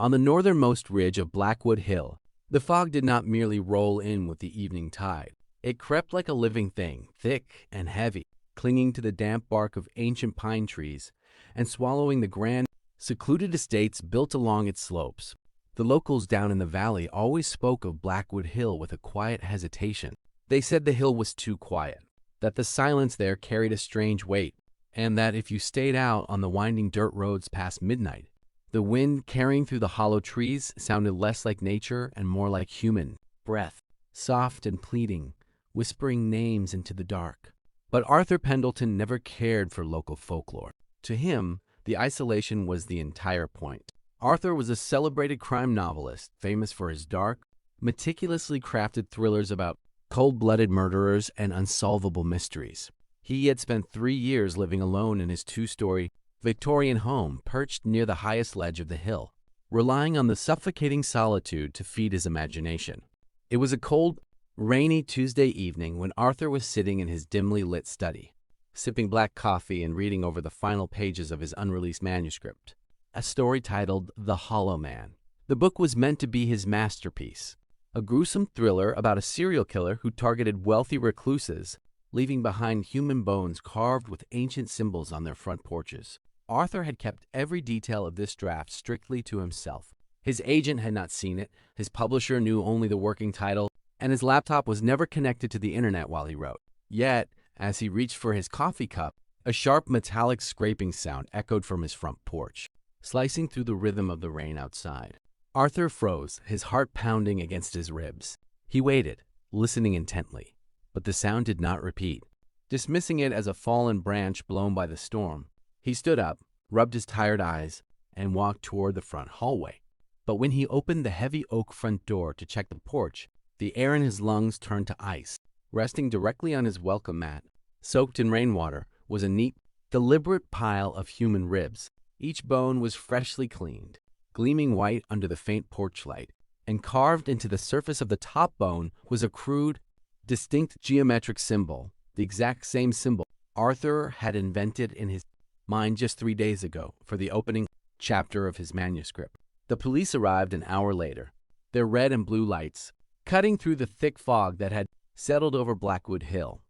On the northernmost ridge of Blackwood Hill, the fog did not merely roll in with the evening tide. It crept like a living thing, thick and heavy, clinging to the damp bark of ancient pine trees and swallowing the grand, secluded estates built along its slopes. The locals down in the valley always spoke of Blackwood Hill with a quiet hesitation. They said the hill was too quiet, that the silence there carried a strange weight, and that if you stayed out on the winding dirt roads past midnight, the wind carrying through the hollow trees sounded less like nature and more like human breath, soft and pleading, whispering names into the dark. But Arthur Pendleton never cared for local folklore. To him, the isolation was the entire point. Arthur was a celebrated crime novelist, famous for his dark, meticulously crafted thrillers about cold-blooded murderers and unsolvable mysteries. He had spent 3 years living alone in his 2-story Victorian home perched near the highest ledge of the hill, relying on the suffocating solitude to feed his imagination. It was a cold, rainy Tuesday evening when Arthur was sitting in his dimly lit study, sipping black coffee and reading over the final pages of his unreleased manuscript, a story titled The Hollow Man. The book was meant to be his masterpiece, a gruesome thriller about a serial killer who targeted wealthy recluses, leaving behind human bones carved with ancient symbols on their front porches. Arthur had kept every detail of this draft strictly to himself. His agent had not seen it, his publisher knew only the working title, and his laptop was never connected to the internet while he wrote. Yet, as he reached for his coffee cup, a sharp metallic scraping sound echoed from his front porch, slicing through the rhythm of the rain outside. Arthur froze, his heart pounding against his ribs. He waited, listening intently, but the sound did not repeat. Dismissing it as a fallen branch blown by the storm, he stood up, rubbed his tired eyes, and walked toward the front hallway. But when he opened the heavy oak front door to check the porch, the air in his lungs turned to ice. Resting directly on his welcome mat, soaked in rainwater, was a neat, deliberate pile of human ribs. Each bone was freshly cleaned, gleaming white under the faint porch light, and carved into the surface of the top bone was a crude, distinct geometric symbol, the exact same symbol Arthur had invented in his mind just 3 days ago for the opening chapter of his manuscript. The police arrived an hour later, their red and blue lights cutting through the thick fog that had settled over Blackwood Hill.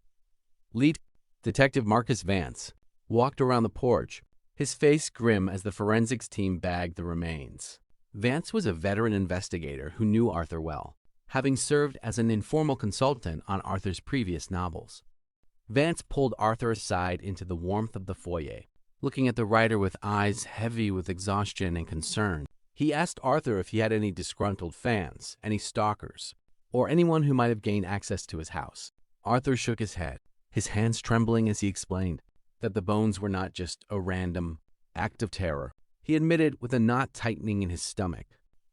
Lead Detective Marcus Vance walked around the porch, his face grim as the forensics team bagged the remains. Vance was a veteran investigator who knew Arthur well, having served as an informal consultant on Arthur's previous novels. Vance pulled Arthur aside into the warmth of the foyer, looking at the writer with eyes heavy with exhaustion and concern. He asked Arthur if he had any disgruntled fans, any stalkers, or anyone who might have gained access to his house. Arthur shook his head, his hands trembling as he explained that the bones were not just a random act of terror. He admitted with a knot tightening in his stomach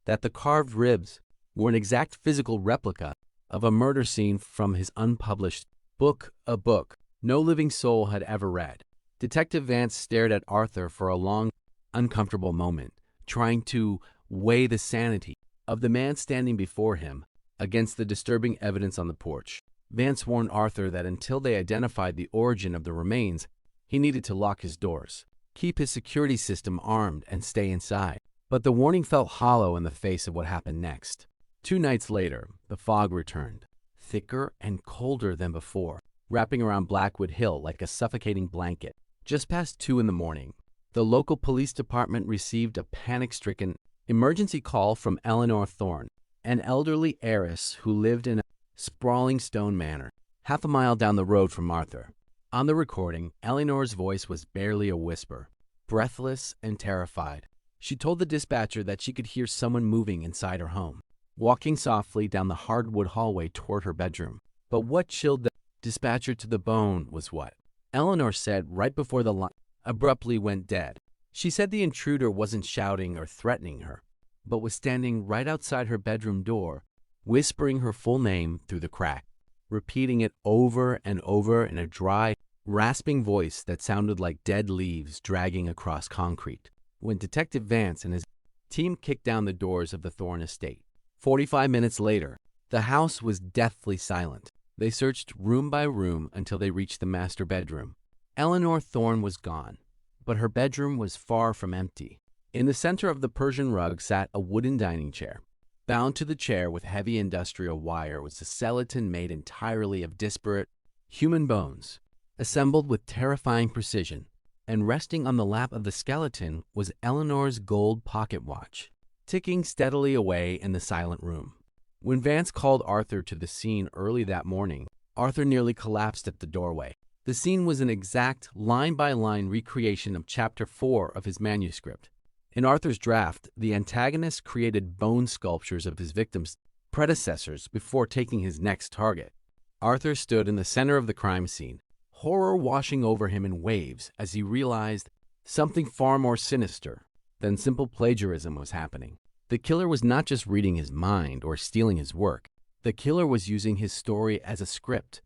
that the carved ribs were an exact physical replica of a murder scene from his unpublished book, a book no living soul had ever read. Detective Vance stared at Arthur for a long, uncomfortable moment, trying to weigh the sanity of the man standing before him against the disturbing evidence on the porch. Vance warned Arthur that until they identified the origin of the remains, he needed to lock his doors, keep his security system armed, and stay inside. But the warning felt hollow in the face of what happened next. 2 nights later, the fog returned, thicker and colder than before, wrapping around Blackwood Hill like a suffocating blanket. Just past 2 in the morning, the local police department received a panic-stricken emergency call from Eleanor Thorne, an elderly heiress who lived in a sprawling stone manor, half a mile down the road from Arthur. On the recording, Eleanor's voice was barely a whisper, breathless and terrified. She told the dispatcher that she could hear someone moving inside her home, walking softly down the hardwood hallway toward her bedroom. But what chilled the dispatcher to the bone was what Eleanor said right before the line abruptly went dead. She said the intruder wasn't shouting or threatening her, but was standing right outside her bedroom door, whispering her full name through the crack, repeating it over and over in a dry, rasping voice that sounded like dead leaves dragging across concrete. When Detective Vance and his team kicked down the doors of the Thorne estate, 45 minutes later, the house was deathly silent. They searched room by room until they reached the master bedroom. Eleanor Thorne was gone, but her bedroom was far from empty. In the center of the Persian rug sat a wooden dining chair. Bound to the chair with heavy industrial wire was a skeleton made entirely of disparate human bones, assembled with terrifying precision, and resting on the lap of the skeleton was Eleanor's gold pocket watch, ticking steadily away in the silent room. When Vance called Arthur to the scene early that morning, Arthur nearly collapsed at the doorway. The scene was an exact line-by-line recreation of Chapter 4 of his manuscript. In Arthur's draft, the antagonist created bone sculptures of his victim's predecessors before taking his next target. Arthur stood in the center of the crime scene, horror washing over him in waves as he realized something far more sinister than simple plagiarism was happening. The killer was not just reading his mind or stealing his work. The killer was using his story as a script,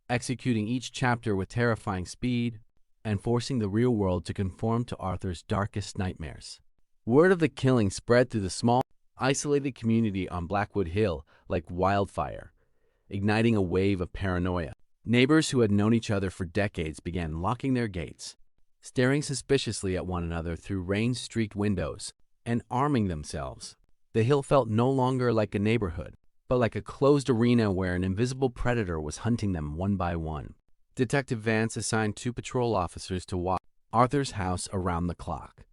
executing each chapter with terrifying speed and forcing the real world to conform to Arthur's darkest nightmares. Word of the killing spread through the small, isolated community on Blackwood Hill like wildfire, igniting a wave of paranoia. Neighbors who had known each other for decades began locking their gates, staring suspiciously at one another through rain-streaked windows, and arming themselves. The hill felt no longer like a neighborhood, but like a closed arena where an invisible predator was hunting them one by one. Detective Vance assigned 2 patrol officers to watch Arthur's house around the clock.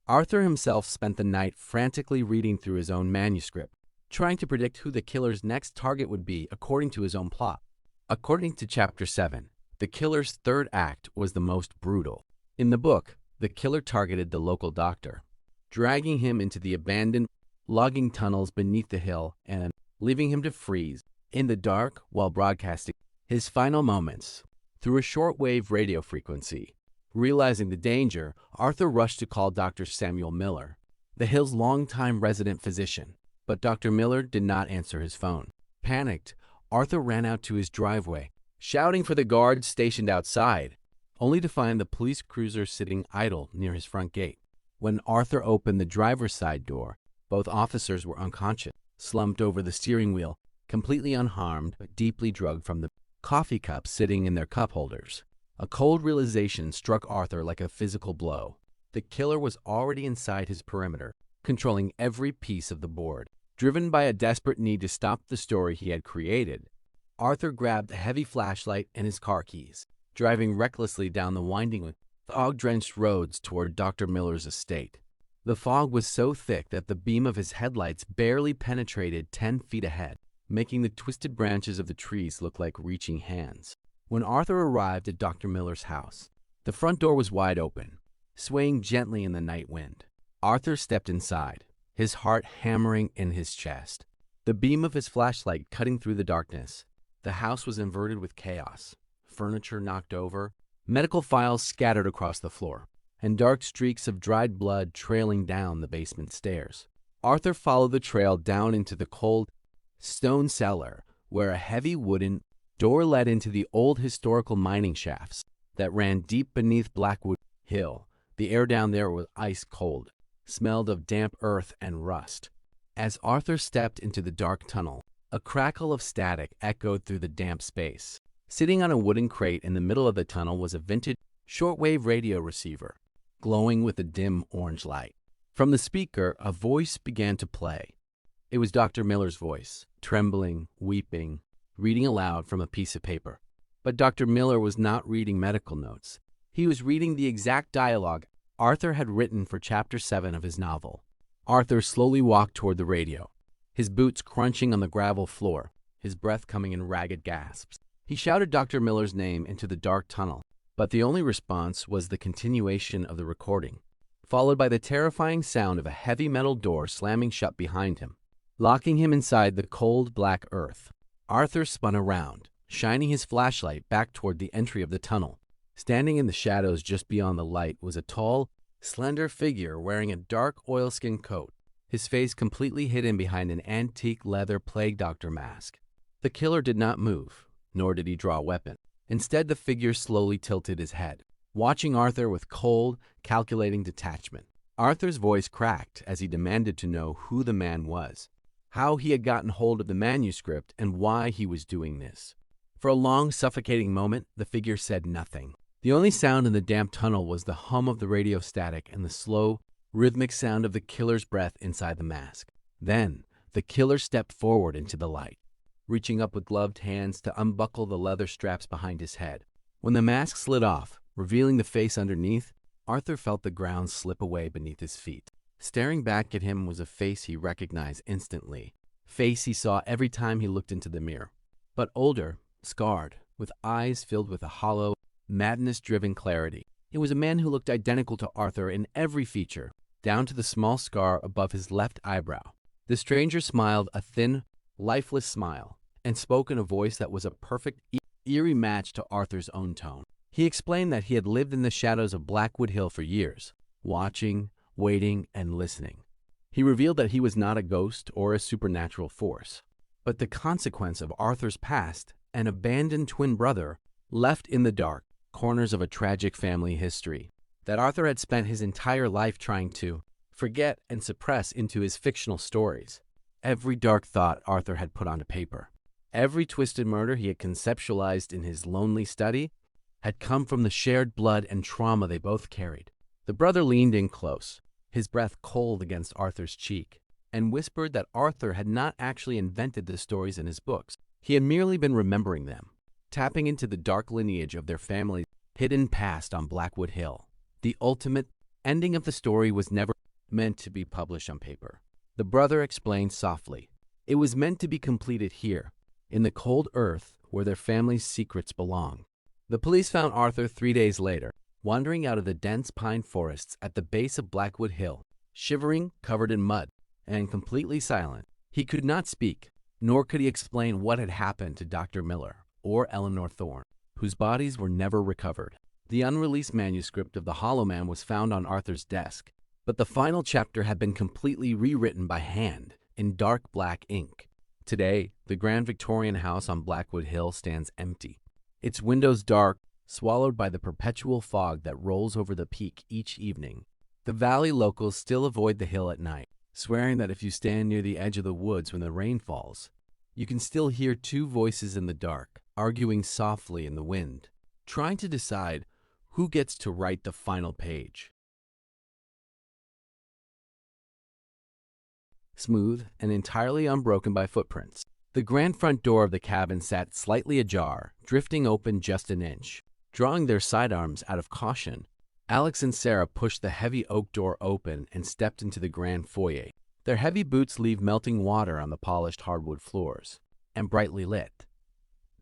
Arthur himself spent the night frantically reading through his own manuscript, trying to predict who the killer's next target would be according to his own plot. According to Chapter 7, the killer's third act was the most brutal. In the book, the killer targeted the local doctor, dragging him into the abandoned logging tunnels beneath the hill and leaving him to freeze in the dark while broadcasting his final moments through a shortwave radio frequency. Realizing the danger, Arthur rushed to call Dr. Samuel Miller, the hill's longtime resident physician, but Dr. Miller did not answer his phone. Panicked, Arthur ran out to his driveway, shouting for the guards stationed outside, only to find the police cruiser sitting idle near his front gate. When Arthur opened the driver's side door, both officers were unconscious, slumped over the steering wheel, completely unharmed but deeply drugged from the coffee cups sitting in their cup holders. A cold realization struck Arthur like a physical blow. The killer was already inside his perimeter, controlling every piece of the board. Driven by a desperate need to stop the story he had created, Arthur grabbed a heavy flashlight and his car keys, driving recklessly down the winding, fog-drenched roads toward Dr. Miller's estate. The fog was so thick that the beam of his headlights barely penetrated 10 feet ahead, making the twisted branches of the trees look like reaching hands. When Arthur arrived at Dr. Miller's house, the front door was wide open, swaying gently in the night wind. Arthur stepped inside, his heart hammering in his chest, the beam of his flashlight cutting through the darkness. The house was inverted with chaos, furniture knocked over, medical files scattered across the floor, and dark streaks of dried blood trailing down the basement stairs. Arthur followed the trail down into the cold stone cellar, where a heavy wooden door led into the old historical mining shafts that ran deep beneath Blackwood Hill. The air down there was ice cold, smelled of damp earth and rust. As Arthur stepped into the dark tunnel, a crackle of static echoed through the damp space. Sitting on a wooden crate in the middle of the tunnel was a vintage shortwave radio receiver, glowing with a dim orange light. From the speaker, a voice began to play. It was Dr. Miller's voice, trembling, weeping, reading aloud from a piece of paper. But Dr. Miller was not reading medical notes. He was reading the exact dialogue Arthur had written for Chapter 7 of his novel. Arthur slowly walked toward the radio, his boots crunching on the gravel floor, his breath coming in ragged gasps. He shouted Dr. Miller's name into the dark tunnel, but the only response was the continuation of the recording, followed by the terrifying sound of a heavy metal door slamming shut behind him, locking him inside the cold black earth. Arthur spun around, shining his flashlight back toward the entry of the tunnel. Standing in the shadows just beyond the light was a tall, slender figure wearing a dark oilskin coat, his face completely hidden behind an antique leather plague doctor mask. The killer did not move, nor did he draw a weapon. Instead, the figure slowly tilted his head, watching Arthur with cold, calculating detachment. Arthur's voice cracked as he demanded to know who the man was, how he had gotten hold of the manuscript, and why he was doing this. For a long, suffocating moment, the figure said nothing. The only sound in the damp tunnel was the hum of the radio static and the slow, rhythmic sound of the killer's breath inside the mask. Then, the killer stepped forward into the light, reaching up with gloved hands to unbuckle the leather straps behind his head. When the mask slid off, revealing the face underneath, Arthur felt the ground slip away beneath his feet. Staring back at him was a face he recognized instantly, face he saw every time he looked into the mirror. But older, scarred, with eyes filled with a hollow, madness-driven clarity. It was a man who looked identical to Arthur in every feature, down to the small scar above his left eyebrow. The stranger smiled a thin, lifeless smile, and spoke in a voice that was a perfect, eerie match to Arthur's own tone. He explained that he had lived in the shadows of Blackwood Hill for years, watching, waiting, and listening. He revealed that he was not a ghost or a supernatural force, but the consequence of Arthur's past, an abandoned twin brother, left in the dark corners of a tragic family history that Arthur had spent his entire life trying to forget and suppress into his fictional stories. Every dark thought Arthur had put onto paper, every twisted murder he had conceptualized in his lonely study, had come from the shared blood and trauma they both carried. The brother leaned in close, his breath cold against Arthur's cheek, and whispered that Arthur had not actually invented the stories in his books. He had merely been remembering them, tapping into the dark lineage of their family's hidden past on Blackwood Hill. The ultimate ending of the story was never meant to be published on paper. The brother explained softly. It was meant to be completed here, in the cold earth where their family's secrets belong. The police found Arthur 3 days later, wandering out of the dense pine forests at the base of Blackwood Hill, shivering, covered in mud, and completely silent. He could not speak, nor could he explain what had happened to Dr. Miller or Eleanor Thorne, whose bodies were never recovered. The unreleased manuscript of The Hollow Man was found on Arthur's desk, but the final chapter had been completely rewritten by hand in dark black ink. Today, the grand Victorian house on Blackwood Hill stands empty, its windows dark, swallowed by the perpetual fog that rolls over the peak each evening. The valley locals still avoid the hill at night, swearing that if you stand near the edge of the woods when the rain falls, you can still hear two voices in the dark, arguing softly in the wind, trying to decide who gets to write the final page. Smooth and entirely unbroken by footprints, the grand front door of the cabin sat slightly ajar, drifting open just an inch. Drawing their sidearms out of caution, Alex and Sarah pushed the heavy oak door open and stepped into the grand foyer. Their heavy boots leave melting water on the polished hardwood floors, and brightly lit.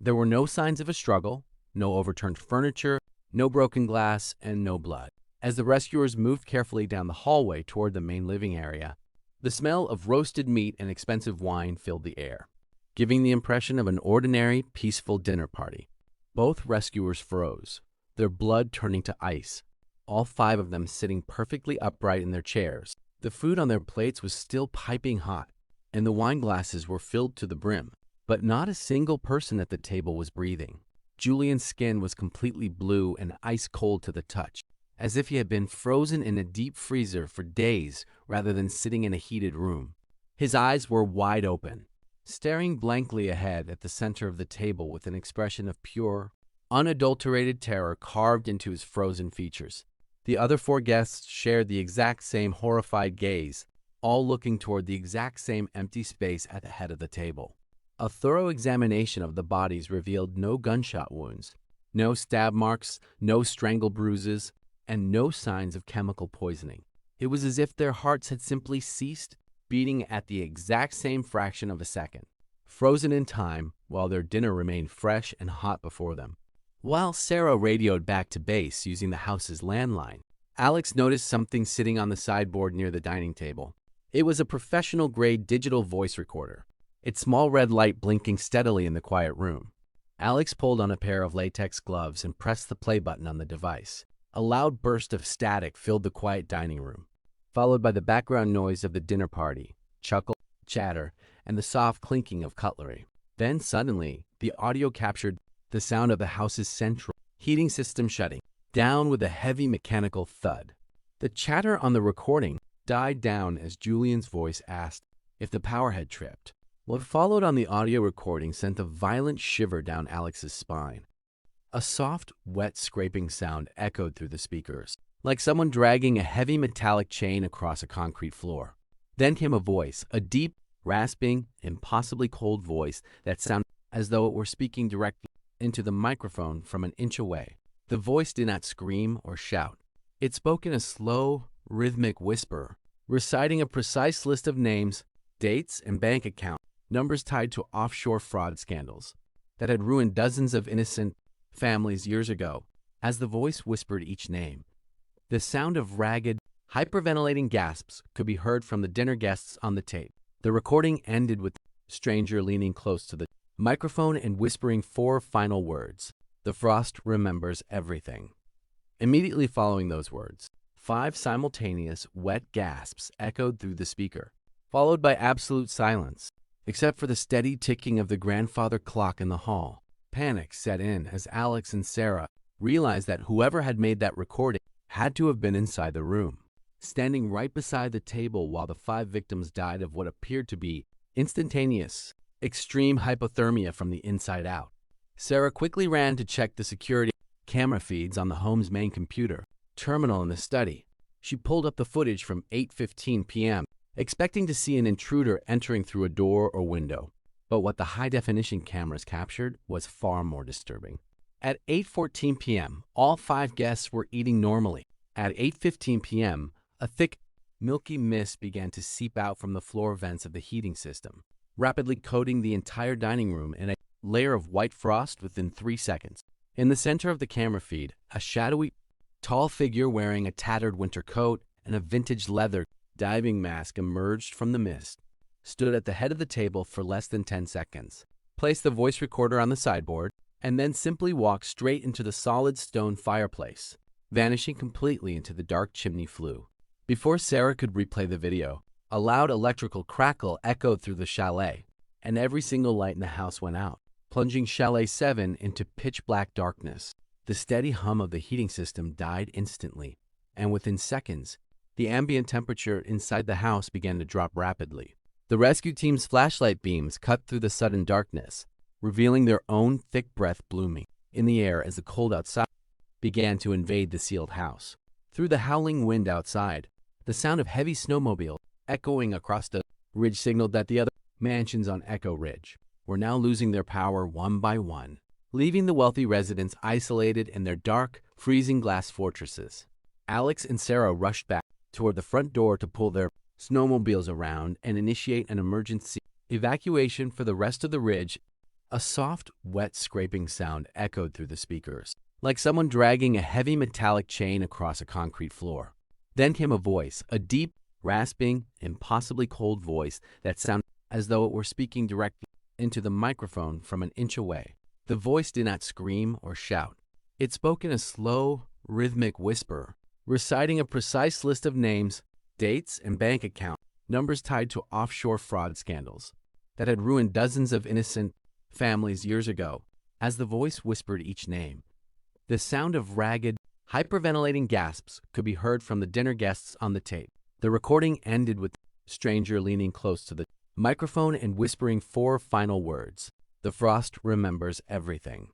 There were no signs of a struggle, no overturned furniture, no broken glass, and no blood. As the rescuers moved carefully down the hallway toward the main living area, the smell of roasted meat and expensive wine filled the air, giving the impression of an ordinary, peaceful dinner party. Both rescuers froze, their blood turning to ice, all 5 of them sitting perfectly upright in their chairs. The food on their plates was still piping hot, and the wine glasses were filled to the brim, but not a single person at the table was breathing. Julian's skin was completely blue and ice cold to the touch, as if he had been frozen in a deep freezer for days rather than sitting in a heated room. His eyes were wide open, staring blankly ahead at the center of the table with an expression of pure, unadulterated terror carved into his frozen features. The other 4 guests shared the exact same horrified gaze, all looking toward the exact same empty space at the head of the table. A thorough examination of the bodies revealed no gunshot wounds, no stab marks, no strangle bruises, and no signs of chemical poisoning. It was as if their hearts had simply ceased beating at the exact same fraction of a second, frozen in time while their dinner remained fresh and hot before them. While Sarah radioed back to base using the house's landline, Alex noticed something sitting on the sideboard near the dining table. It was a professional-grade digital voice recorder, its small red light blinking steadily in the quiet room. Alex pulled on a pair of latex gloves and pressed the play button on the device. A loud burst of static filled the quiet dining room, followed by the background noise of the dinner party, chuckle, chatter, and the soft clinking of cutlery. Then suddenly, the audio captured the sound of the house's central heating system shutting down with a heavy mechanical thud. The chatter on the recording died down as Julian's voice asked if the power had tripped. What followed on the audio recording sent a violent shiver down Alex's spine. A soft, wet scraping sound echoed through the speakers, like someone dragging a heavy metallic chain across a concrete floor. Then came a voice, a deep, rasping, impossibly cold voice that sounded as though it were speaking directly into the microphone from an inch away. The voice did not scream or shout. It spoke in a slow, rhythmic whisper, reciting a precise list of names, dates, and bank account numbers tied to offshore fraud scandals that had ruined dozens of innocent families years ago. As the voice whispered each name, the sound of ragged, hyperventilating gasps could be heard from the dinner guests on the tape. The recording ended with the stranger leaning close to the microphone and whispering 4 final words. "The frost remembers everything." Immediately following those words, 5 simultaneous, wet gasps echoed through the speaker, followed by absolute silence, except for the steady ticking of the grandfather clock in the hall. Panic set in as Alex and Sarah realized that whoever had made that recording had to have been inside the room, standing right beside the table while the 5 victims died of what appeared to be instantaneous, extreme hypothermia from the inside out. Sarah quickly ran to check the security camera feeds on the home's main computer terminal in the study. She pulled up the footage from 8:15 p.m., expecting to see an intruder entering through a door or window. But what the high-definition cameras captured was far more disturbing. At 8:14 p.m., all 5 guests were eating normally. At 8:15 p.m., a thick, milky mist began to seep out from the floor vents of the heating system, rapidly coating the entire dining room in a layer of white frost within 3 seconds. In the center of the camera feed, a shadowy, tall figure wearing a tattered winter coat and a vintage leather diving mask emerged from the mist, stood at the head of the table for less than 10 seconds, placed the voice recorder on the sideboard, and then simply walked straight into the solid stone fireplace, vanishing completely into the dark chimney flue. Before Sarah could replay the video, a loud electrical crackle echoed through the chalet, and every single light in the house went out, plunging Chalet 7 into pitch-black darkness. The steady hum of the heating system died instantly, and within seconds, the ambient temperature inside the house began to drop rapidly. The rescue team's flashlight beams cut through the sudden darkness, revealing their own thick breath blooming in the air as the cold outside began to invade the sealed house. Through the howling wind outside, the sound of heavy snowmobile echoing across the ridge signaled that the other mansions on Echo Ridge were now losing their power one by one, leaving the wealthy residents isolated in their dark, freezing glass fortresses. Alex and Sarah rushed back toward the front door to pull their snowmobiles around and initiate an emergency evacuation for the rest of the ridge. A soft, wet scraping sound echoed through the speakers, like someone dragging a heavy metallic chain across a concrete floor. Then came a voice, a deep, rasping, impossibly cold voice that sounded as though it were speaking directly into the microphone from an inch away. The voice did not scream or shout. It spoke in a slow, rhythmic whisper, reciting a precise list of names, dates, and bank account numbers tied to offshore fraud scandals that had ruined dozens of innocent families years ago. As the voice whispered each name, the sound of ragged, hyperventilating gasps could be heard from the dinner guests on the tape. The recording ended with the stranger leaning close to the microphone and whispering 4 final words. "The frost remembers everything."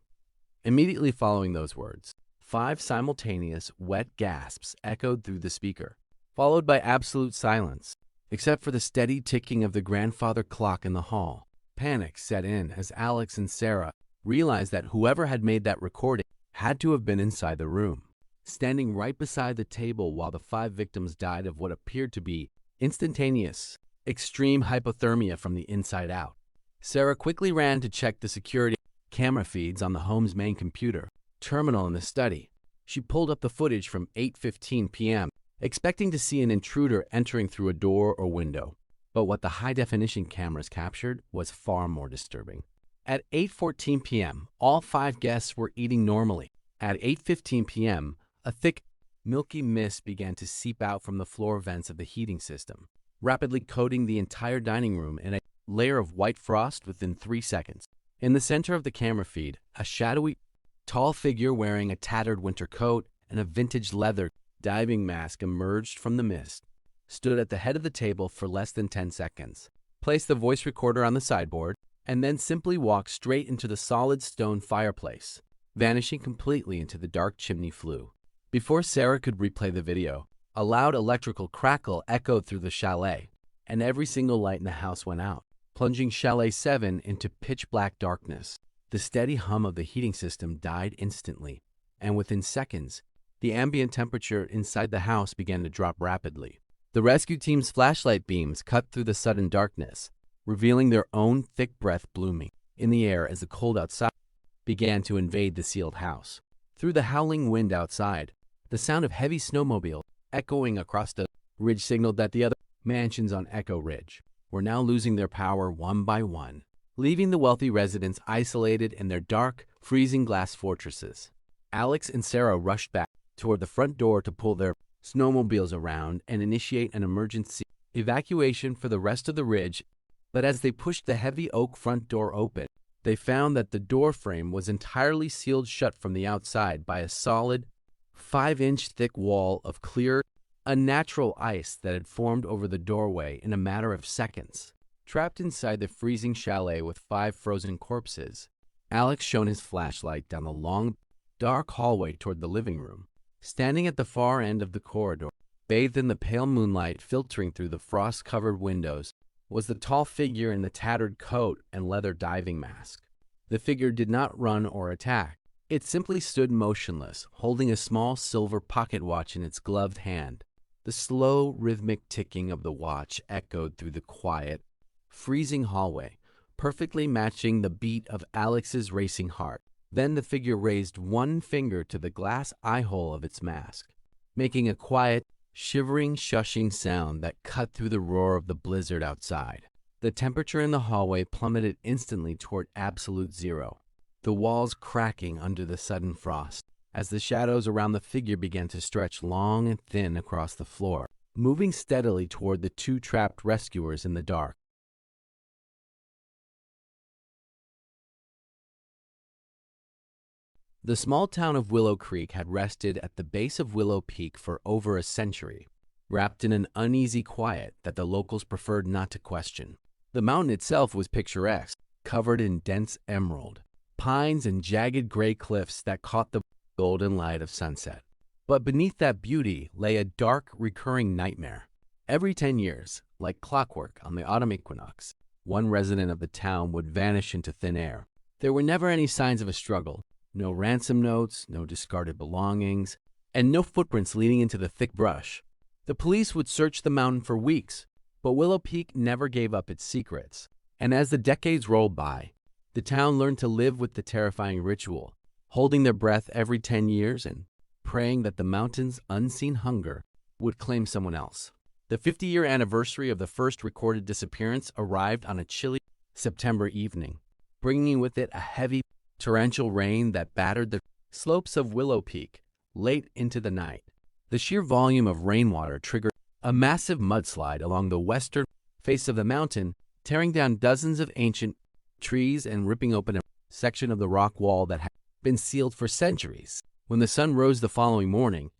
Immediately following those words, 5 simultaneous, wet gasps echoed through the speaker, followed by absolute silence, except for the steady ticking of the grandfather clock in the hall. Panic set in as Alex and Sarah realized that whoever had made that recording had to have been inside the room, standing right beside the table while the 5 victims died of what appeared to be instantaneous, extreme hypothermia from the inside out. Sarah quickly ran to check the security camera feeds on the home's main computer terminal in the study. She pulled up the footage from 8:15 p.m., expecting to see an intruder entering through a door or window. But what the high-definition cameras captured was far more disturbing. At 8:14 p.m., all 5 guests were eating normally. At 8:15 p.m., a thick, milky mist began to seep out from the floor vents of the heating system, rapidly coating the entire dining room in a layer of white frost within 3 seconds. In the center of the camera feed, a shadowy, tall figure wearing a tattered winter coat and a vintage leather diving mask emerged from the mist, stood at the head of the table for less than 10 seconds, placed the voice recorder on the sideboard, and then simply walked straight into the solid stone fireplace, vanishing completely into the dark chimney flue. Before Sarah could replay the video, a loud electrical crackle echoed through the chalet, and every single light in the house went out, plunging Chalet 7 into pitch-black darkness. The steady hum of the heating system died instantly, and within seconds, the ambient temperature inside the house began to drop rapidly. The rescue team's flashlight beams cut through the sudden darkness, revealing their own thick breath blooming in the air as the cold outside began to invade the sealed house. Through the howling wind outside, the sound of heavy snowmobiles echoing across the ridge signaled that the other mansions on Echo Ridge were now losing their power one by one, leaving the wealthy residents isolated in their dark, freezing glass fortresses. Alex and Sarah rushed back toward the front door to pull their snowmobiles around and initiate an emergency evacuation for the rest of the ridge, but as they pushed the heavy oak front door open, they found that the door frame was entirely sealed shut from the outside by a solid, 5-inch thick wall of clear, unnatural ice that had formed over the doorway in a matter of seconds. Trapped inside the freezing chalet with 5 frozen corpses, Alex shone his flashlight down the long, dark hallway toward the living room. Standing at the far end of the corridor, bathed in the pale moonlight filtering through the frost-covered windows, was the tall figure in the tattered coat and leather diving mask. The figure did not run or attack. It simply stood motionless, holding a small silver pocket watch in its gloved hand. The slow, rhythmic ticking of the watch echoed through the quiet, freezing hallway, perfectly matching the beat of Alex's racing heart. Then the figure raised one finger to the glass eye-hole of its mask, making a quiet, shivering, shushing sound that cut through the roar of the blizzard outside. The temperature in the hallway plummeted instantly toward absolute zero, the walls cracking under the sudden frost, as the shadows around the figure began to stretch long and thin across the floor, moving steadily toward the 2 trapped rescuers in the dark. The small town of Willow Creek had rested at the base of Willow Peak for over a century, wrapped in an uneasy quiet that the locals preferred not to question. The mountain itself was picturesque, covered in dense emerald, pines and jagged gray cliffs that caught the golden light of sunset. But beneath that beauty lay a dark, recurring nightmare. Every 10 years, like clockwork on the autumn equinox, one resident of the town would vanish into thin air. There were never any signs of a struggle. No ransom notes, no discarded belongings, and no footprints leading into the thick brush. The police would search the mountain for weeks, but Willow Peak never gave up its secrets. And as the decades rolled by, the town learned to live with the terrifying ritual, holding their breath every 10 years and praying that the mountain's unseen hunger would claim someone else. The 50-year anniversary of the first recorded disappearance arrived on a chilly September evening, bringing with it a heavy, torrential rain that battered the slopes of Willow Peak late into the night. The sheer volume of rainwater triggered a massive mudslide along the western face of the mountain, tearing down dozens of ancient trees and ripping open a section of the rock wall that had been sealed for centuries. When the sun rose the following morning,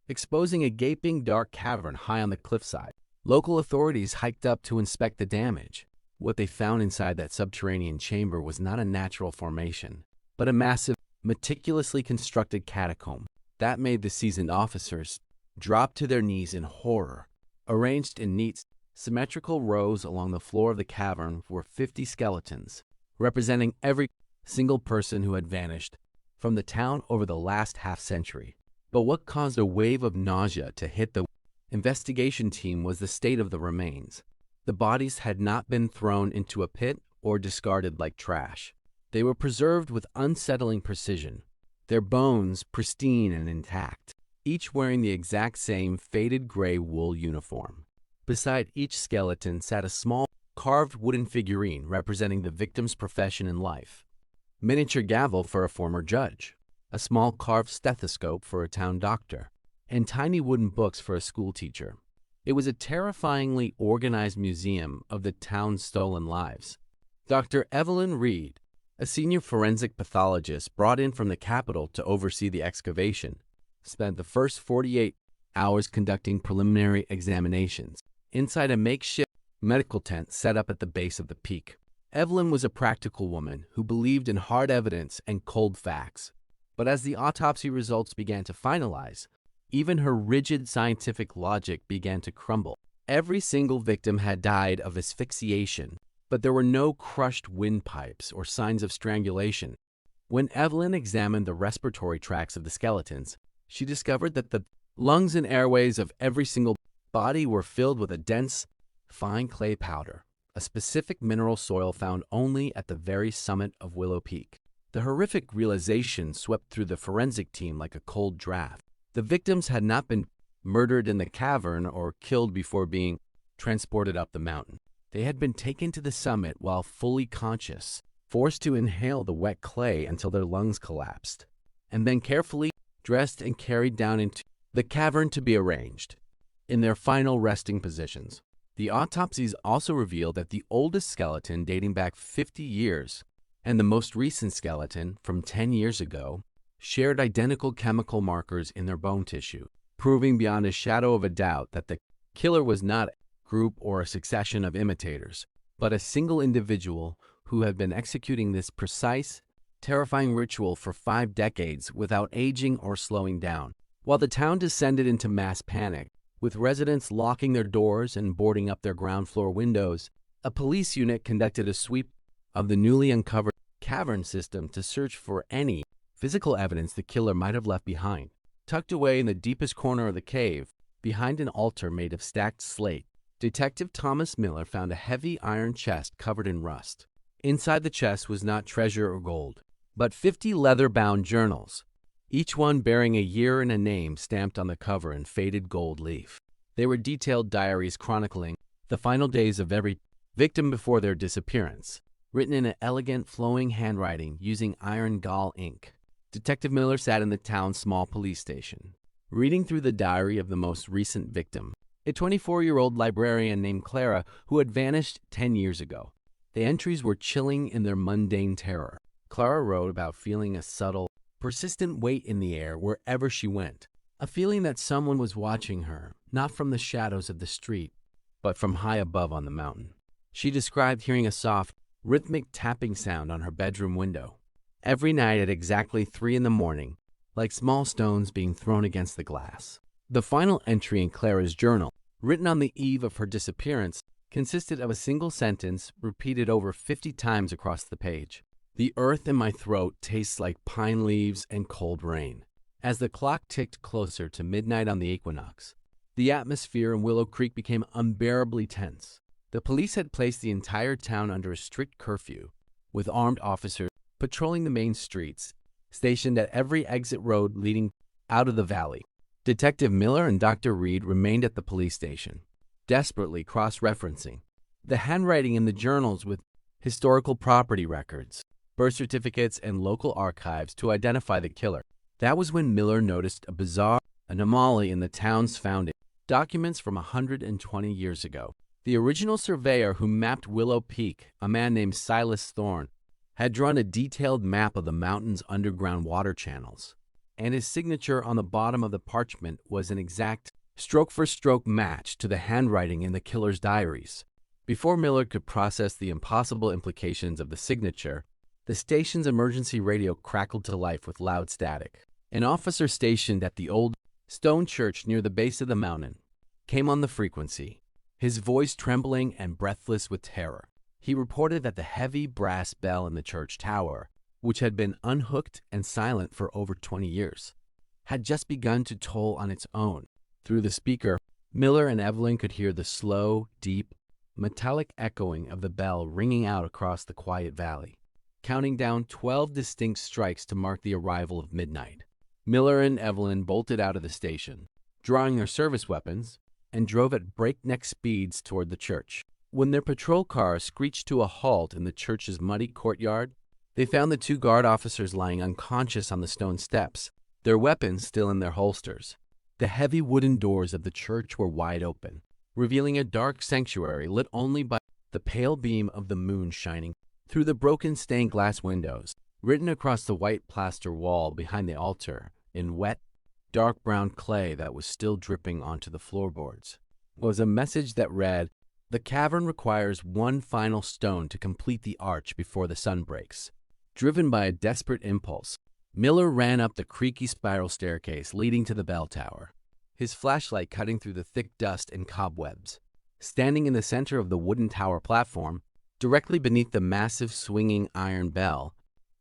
exposing a gaping dark cavern high on the cliffside, local authorities hiked up to inspect the damage. What they found inside that subterranean chamber was not a natural formation, but a massive, meticulously constructed catacomb. That made the seasoned officers drop to their knees in horror. Arranged in neat, symmetrical rows along the floor of the cavern were 50 skeletons, representing every single person who had vanished from the town over the last half-century. But what caused a wave of nausea to hit the investigation team was the state of the remains. The bodies had not been thrown into a pit or discarded like trash. They were preserved with unsettling precision, their bones pristine and intact, each wearing the exact same faded gray wool uniform. Beside each skeleton sat a small, carved wooden figurine representing the victim's profession in life, miniature gavel for a former judge, a small carved stethoscope for a town doctor, and tiny wooden books for a school teacher. It was a terrifyingly organized museum of the town's stolen lives. Dr. Evelyn Reed, a senior forensic pathologist brought in from the capital to oversee the excavation, spent the first 48 hours conducting preliminary examinations inside a makeshift medical tent set up at the base of the peak. Evelyn was a practical woman who believed in hard evidence and cold facts. But as the autopsy results began to finalize, Even her rigid scientific logic began to crumble. Every single victim had died of asphyxiation, but there were no crushed windpipes or signs of strangulation. When Evelyn examined the respiratory tracts of the skeletons, she discovered that the lungs and airways of every single body were filled with a dense, fine clay powder, a specific mineral soil found only at the very summit of Willow Peak. The horrific realization swept through the forensic team like a cold draft. The victims had not been murdered in the cavern or killed before being transported up the mountain. They had been taken to the summit while fully conscious, forced to inhale the wet clay until their lungs collapsed, and then carefully dressed and carried down into the cavern to be arranged in their final resting positions. The autopsies also revealed that the oldest skeleton, dating back 50 years, and the most recent skeleton, from 10 years ago, shared identical chemical markers in their bone tissue, proving beyond a shadow of a doubt that the killer was not a group or a succession of imitators, but a single individual who had been executing this precise, terrifying ritual for 5 decades without aging or slowing down. While the town descended into mass panic, with residents locking their doors and boarding up their ground floor windows, a police unit conducted a sweep of the newly uncovered cavern system to search for any physical evidence the killer might have left behind. Tucked away in the deepest corner of the cave, behind an altar made of stacked slate, Detective Thomas Miller found a heavy iron chest covered in rust. Inside the chest was not treasure or gold, but 50 leather-bound journals, each one bearing a year and a name stamped on the cover in faded gold leaf. They were detailed diaries chronicling the final days of every victim before their disappearance, written in an elegant, flowing handwriting using iron gall ink. Detective Miller sat in the town's small police station, reading through the diary of the most recent victim, a 24-year-old librarian named Clara who had vanished 10 years ago. The entries were chilling in their mundane terror. Clara wrote about feeling a subtle, persistent weight in the air wherever she went, a feeling that someone was watching her, not from the shadows of the street, but from high above on the mountain. She described hearing a soft, rhythmic tapping sound on her bedroom window, every night at exactly 3 in the morning, like small stones being thrown against the glass. The final entry in Clara's journal, written on the eve of her disappearance, consisted of a single sentence repeated over 50 times across the page. The earth in my throat tastes like pine leaves and cold rain. As the clock ticked closer to midnight on the equinox, the atmosphere in Willow Creek became unbearably tense. The police had placed the entire town under a strict curfew, with armed officers patrolling the main streets, stationed at every exit road leading out of the valley. Detective Miller and Dr. Reed remained at the police station, desperately cross-referencing the handwriting in the journals with historical property records, birth certificates, and local archives to identify the killer. That was when Miller noticed a bizarre anomaly in the town's founding documents from 120 years ago. The original surveyor who mapped Willow Peak, a man named Silas Thorne, had drawn a detailed map of the mountain's underground water channels, and his signature on the bottom of the parchment was an exact stroke-for-stroke match to the handwriting in the killer's diaries. Before Miller could process the impossible implications of the signature, the station's emergency radio crackled to life with loud static. An officer stationed at the old stone church near the base of the mountain came on the frequency, his voice trembling and breathless with terror. He reported that the heavy brass bell in the church tower, which had been unhooked and silent for over 20 years, had just begun to toll on its own. Through the speaker, Miller and Evelyn could hear the slow, deep, metallic echoing of the bell ringing out across the quiet valley, counting down 12 distinct strikes to mark the arrival of midnight. Miller and Evelyn bolted out of the station, drawing their service weapons, and drove at breakneck speeds toward the church. When their patrol car screeched to a halt in the church's muddy courtyard, they found the 2 guard officers lying unconscious on the stone steps, their weapons still in their holsters. The heavy wooden doors of the church were wide open, revealing a dark sanctuary lit only by the pale beam of the moon shining through the broken stained glass windows. Written across the white plaster wall behind the altar in wet, dark brown clay that was still dripping onto the floorboards was a message that read, "The cavern requires one final stone to complete the arch before the sun breaks." Driven by a desperate impulse, Miller ran up the creaky spiral staircase leading to the bell tower. his flashlight cutting through the thick dust and cobwebs. Standing in the center of the wooden tower platform, directly beneath the massive swinging iron bell,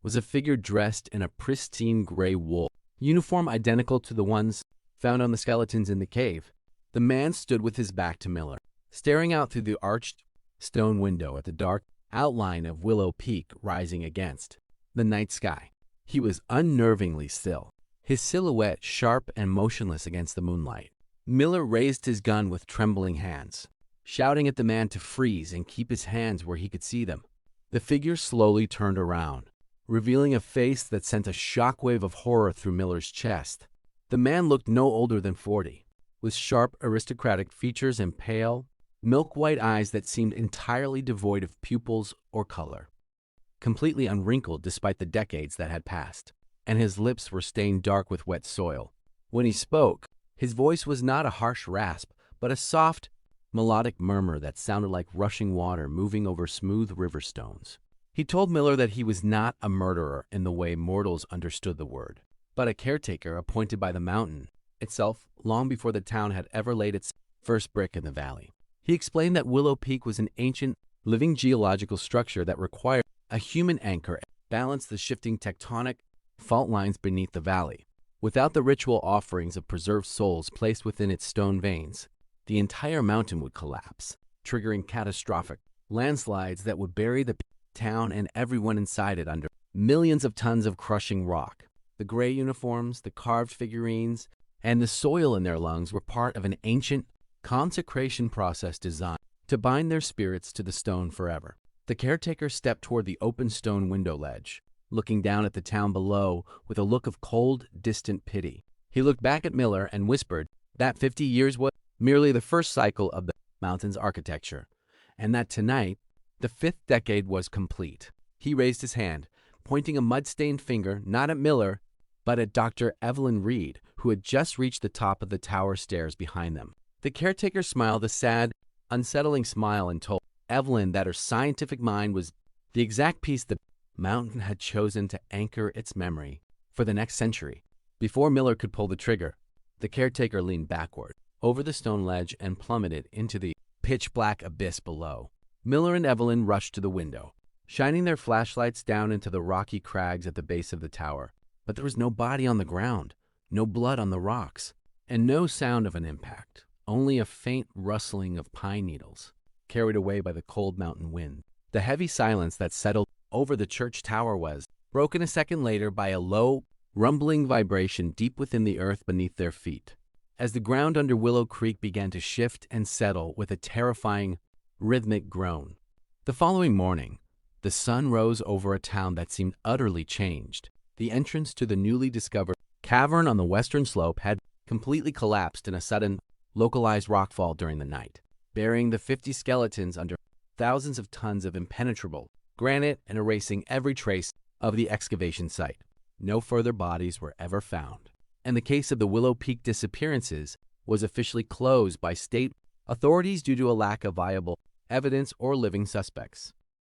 was a figure dressed in a pristine gray wool uniform identical to the ones found on the skeletons in the cave. The man stood with his back to Miller, staring out through the arched stone window at the dark outline of Willow Peak rising against the night sky. He was unnervingly still, his silhouette sharp and motionless against the moonlight. Miller raised his gun with trembling hands, shouting at the man to freeze and keep his hands where he could see them. The figure slowly turned around, revealing a face that sent a shockwave of horror through Miller's chest. The man looked no older than 40, with sharp, aristocratic features and pale, milk-white eyes that seemed entirely devoid of pupils or color, completely unwrinkled despite the decades that had passed, and his lips were stained dark with wet soil. When he spoke, his voice was not a harsh rasp, but a soft, melodic murmur that sounded like rushing water moving over smooth river stones. He told Miller that he was not a murderer in the way mortals understood the word, but a caretaker appointed by the mountain itself long before the town had ever laid its first brick in the valley. He explained that Willow Peak was an ancient, living geological structure that required a human anchor to balance the shifting tectonic fault lines beneath the valley. Without the ritual offerings of preserved souls placed within its stone veins, the entire mountain would collapse, triggering catastrophic landslides that would bury the town and everyone inside it under millions of tons of crushing rock. The gray uniforms, the carved figurines, and the soil in their lungs were part of an ancient consecration process designed to bind their spirits to the stone forever. The caretaker stepped toward the open stone window ledge, looking down at the town below with a look of cold, distant pity. He looked back at Miller and whispered that 50 years was merely the first cycle of the mountain's architecture, and that tonight, the 5th decade was complete. He raised his hand, pointing a mud-stained finger not at Miller, but at Dr. Evelyn Reed, who had just reached the top of the tower stairs behind them. The caretaker smiled a sad, unsettling smile and told Evelyn that her scientific mind was the exact piece the mountain had chosen to anchor its memory for the next century. Before Miller could pull the trigger, the caretaker leaned backward over the stone ledge and plummeted into the pitch-black abyss below. Miller and Evelyn rushed to the window, shining their flashlights down into the rocky crags at the base of the tower. But there was no body on the ground, no blood on the rocks, and no sound of an impact, only a faint rustling of pine needles, carried away by the cold mountain wind. The heavy silence that settled over the church tower was broken a second later by a low, rumbling vibration deep within the earth beneath their feet, as the ground under Willow Creek began to shift and settle with a terrifying, rhythmic groan. The following morning, the sun rose over a town that seemed utterly changed. The entrance to the newly discovered cavern on the western slope had completely collapsed in a sudden, localized rockfall during the night, burying the 50 skeletons under thousands of tons of impenetrable granite and erasing every trace of the excavation site. No further bodies were ever found, and the case of the Willow Peak disappearances was officially closed by state authorities due to a lack of viable evidence or living suspects.